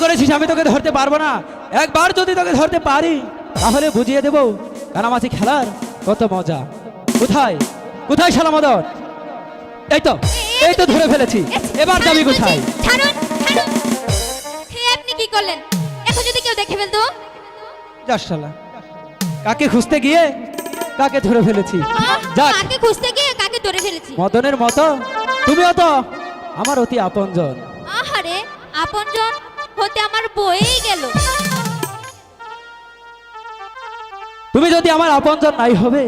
করেছিস আমি তোকে ধরতে পারবো না। একবার যদি তোকে ধরতে পারি তাহলে বুঝিয়ে দেবো কানামাছি খেলার কত মজা। কোথায় কোথায় শালা মদন? এই তো ধরে ফেলেছি। এবার যাবি কোথায়? ছাড়ুন ছাড়ুন। হে আপনি কি করলেন? এখন যদি কেউ দেখে ফেলতো? যাস শালা, কাকে খুঁজতে গিয়ে কাকে ধরে ফেলেছি। যাক, কাকে খুঁজতে গিয়ে কাকে ধরে ফেলেছি। মদনের মতো তুমিও তো আমার অতি আপনজন। আহারে, আপনজন হতে আমার বয়েই গেল। তুমি যদি আমার আপনজন নাই হবে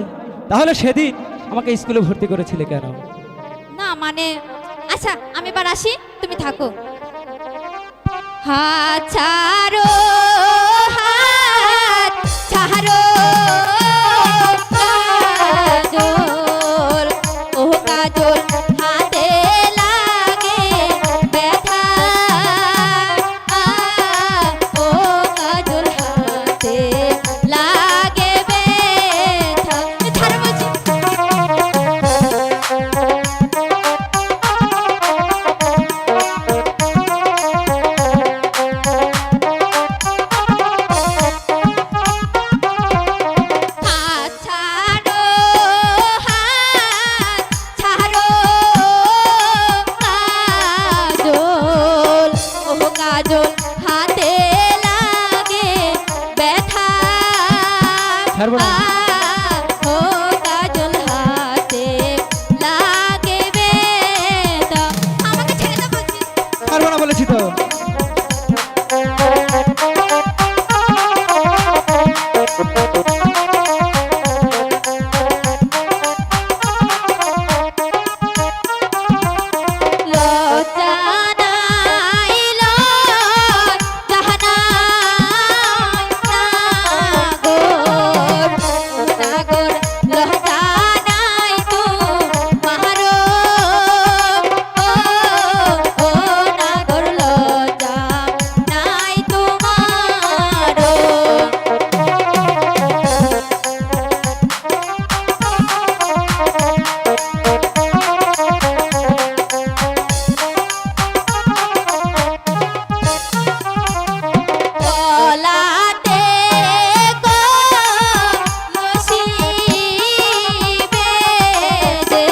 তাহলে সেদিন আমাকে স্কুলে ভর্তি করেছিলে কেন? না মানে, আচ্ছা আমি এবার আসি, তুমি থাকো। হাত ছাড়ো, হাত ছাড়ো, কাজল ও কাজল হাতে লাগে ব্যথা, ও কাজল হাতে লাগে ব্যথা। ছাড়ো বলছি। ছাড়বো না। ও কাজল হাতে লাগে ব্যথা। আমাকে ছেড়ে দাও বলছি। ছাড়বো না বলেছি তো। লজ্জা নাই, লজ্জা নাই, নাগর, নাগর, লজ্জা নাই তোমারো, ও নাগর, লজ্জা নাই তোমারো। গলাতে কলসি বেঁধে,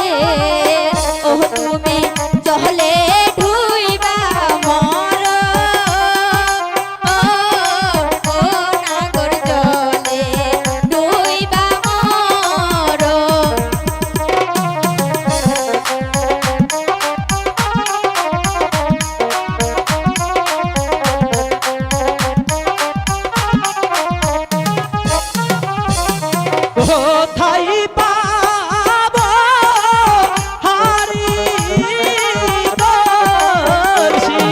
ও তুমি জলে ঢুইবা মর, ও নাগর জলে ঢুইবা মর। কোথায় পাবো হারি দর্শি,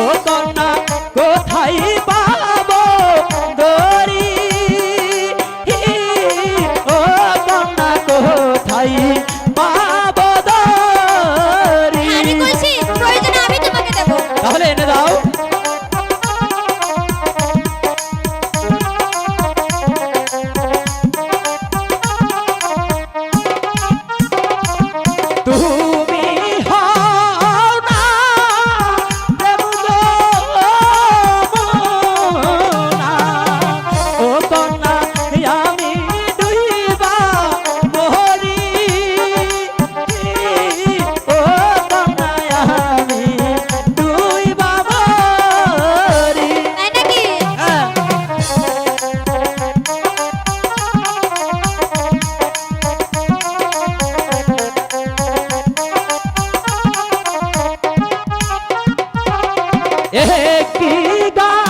ও কন্যা কোথায় পাবো দরি, ও কন্যা কোথায় পাবো দরি। আমি কইছি প্রয়োজনে আমি তোমাকে দেব। তাহলে এনে দাও। তুমি হও না দেবগোনা, ও কন্যা আমি ডুইবা মরি, ও কন্যা আমি ডুইবা মরি। তাই নাকি? হ্যাঁ। একটি গান